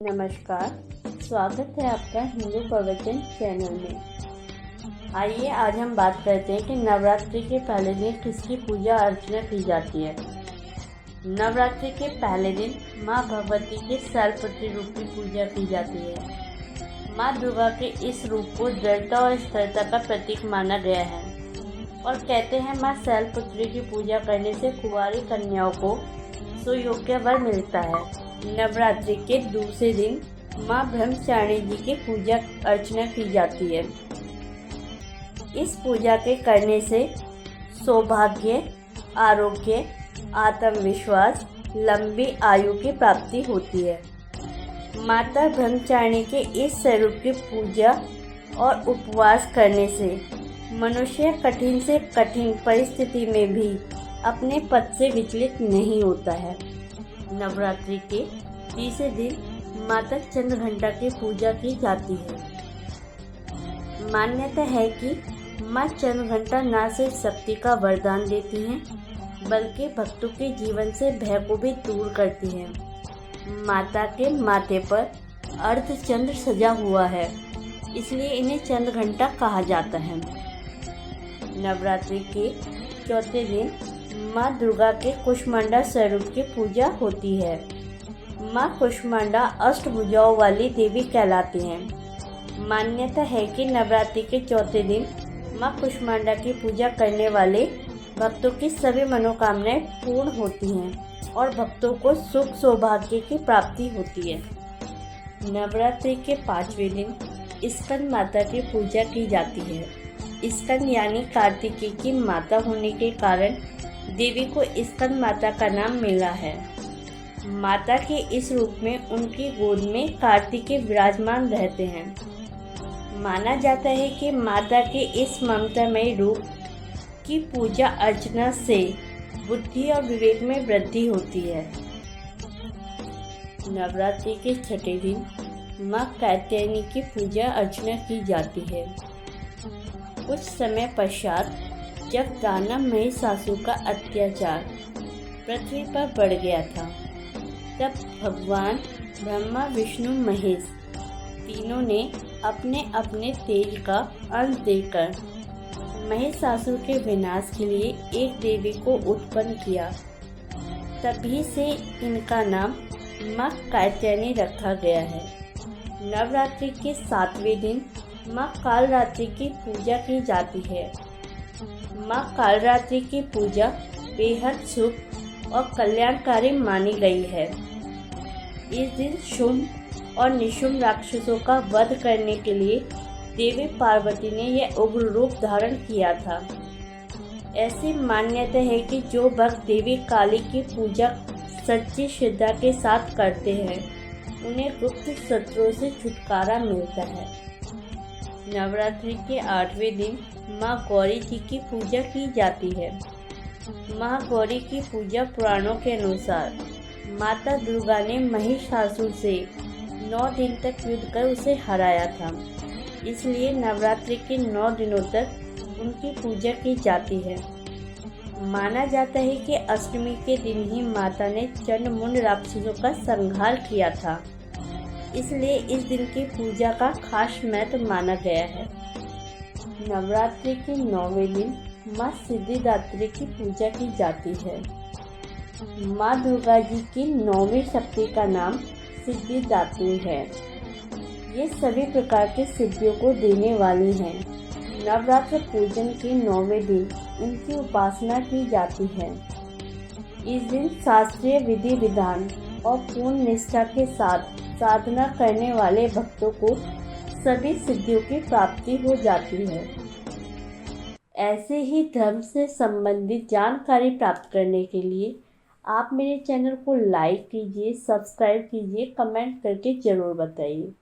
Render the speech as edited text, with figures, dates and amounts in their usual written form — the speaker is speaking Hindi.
नमस्कार, स्वागत है आपका हिंदू प्रवचन चैनल में। आइए आज हम बात करते हैं कि नवरात्रि के पहले दिन किसकी पूजा अर्चना की जाती है। नवरात्रि के पहले दिन माँ भगवती के शैलपुत्री रूप की पूजा की जाती है। माँ दुर्गा के इस रूप को दृढ़ता और स्थिरता का प्रतीक माना गया है और कहते हैं माँ शैलपुत्री की पूजा करने से कुंवारी कन्याओं को सुयोग्य वर मिलता है। नवरात्रि के दूसरे दिन माँ ब्रह्मचारिणी जी की पूजा अर्चना की जाती है। इस पूजा के करने से सौभाग्य, आरोग्य, आत्मविश्वास, लंबी आयु की प्राप्ति होती है। माता ब्रह्मचारिणी के इस स्वरूप की पूजा और उपवास करने से मनुष्य कठिन से कठिन परिस्थिति में भी अपने पद से विचलित नहीं होता है। नवरात्रि के तीसरे दिन माता चंद्रघंटा की पूजा की जाती है। मान्यता है कि माँ चंद्रघंटा न सिर्फ शक्ति का वरदान देती हैं, बल्कि भक्तों के जीवन से भय को भी दूर करती हैं। माता के माथे पर अर्धचंद्र सजा हुआ है, इसलिए इन्हें चंद्रघंटा कहा जाता है। नवरात्रि के चौथे दिन माँ दुर्गा के कुष्मांडा स्वरूप की पूजा होती है। माँ कुष्मांडा अष्टभुजाओं वाली देवी कहलाती हैं। मान्यता है कि नवरात्रि के चौथे दिन माँ कुष्मांडा की पूजा करने वाले भक्तों की सभी मनोकामनाएं पूर्ण होती हैं और भक्तों को सुख सौभाग्य की प्राप्ति होती है। नवरात्रि के पांचवें दिन स्कंद माता की पूजा की जाती है। स्कंद यानी कार्तिकेय की माता होने के कारण देवी को स्कंद माता का नाम मिला है। माता के इस रूप में उनकी गोद में कार्तिकेय विराजमान रहते हैं। माना जाता है कि माता के इस ममतामयी रूप की पूजा अर्चना से बुद्धि और विवेक में वृद्धि होती है। नवरात्रि के छठे दिन माँ कात्यायनी की पूजा अर्चना की जाती है। कुछ समय पश्चात जब दानव महिषासुर का अत्याचार पृथ्वी पर बढ़ गया था, तब भगवान ब्रह्मा, विष्णु, महेश तीनों ने अपने अपने तेज का अंश देकर महिषासुर के विनाश के लिए एक देवी को उत्पन्न किया। तभी से इनका नाम माँ कात्यायनी रखा गया है। नवरात्रि के सातवें दिन माँ कालरात्रि की पूजा की जाती है। माँ कालरात्रि की पूजा बेहद शुभ और कल्याणकारी मानी गई है। इस दिन शुंभ और निशुंभ राक्षसों का वध करने के लिए देवी पार्वती ने यह उग्र रूप धारण किया था। ऐसी मान्यता है कि जो भक्त देवी काली की पूजा सच्ची श्रद्धा के साथ करते हैं, उन्हें गुप्त शत्रुओं से छुटकारा मिलता है। नवरात्रि के आठवें दिन माँ गौरी जी की पूजा की जाती है। माँ गौरी की पूजा पुराणों के अनुसार माता दुर्गा ने महिषासुर से 9 दिन तक युद्ध कर उसे हराया था, इसलिए नवरात्रि के 9 दिनों तक उनकी पूजा की जाती है। माना जाता है कि अष्टमी के दिन ही माता ने चंडमुंड राक्षसों का संहार किया था, इसलिए इस दिन की पूजा का खास महत्व माना गया है। नवरात्रि के 9वें दिन माँ सिद्धिदात्री की पूजा की जाती है। माँ दुर्गा जी की 9वीं शक्ति का नाम सिद्धिदात्री है। ये सभी प्रकार की सिद्धियों को देने वाली हैं। नवरात्र पूजन के 9वें दिन इनकी उपासना की जाती है। इस दिन शास्त्रीय विधि विधान और पूर्ण निष्ठा के साथ साधना करने वाले भक्तों को सभी सिद्धियों की प्राप्ति हो जाती है। ऐसे ही धर्म से संबंधित जानकारी प्राप्त करने के लिए आप मेरे चैनल को लाइक कीजिए, सब्सक्राइब कीजिए, कमेंट करके ज़रूर बताइए।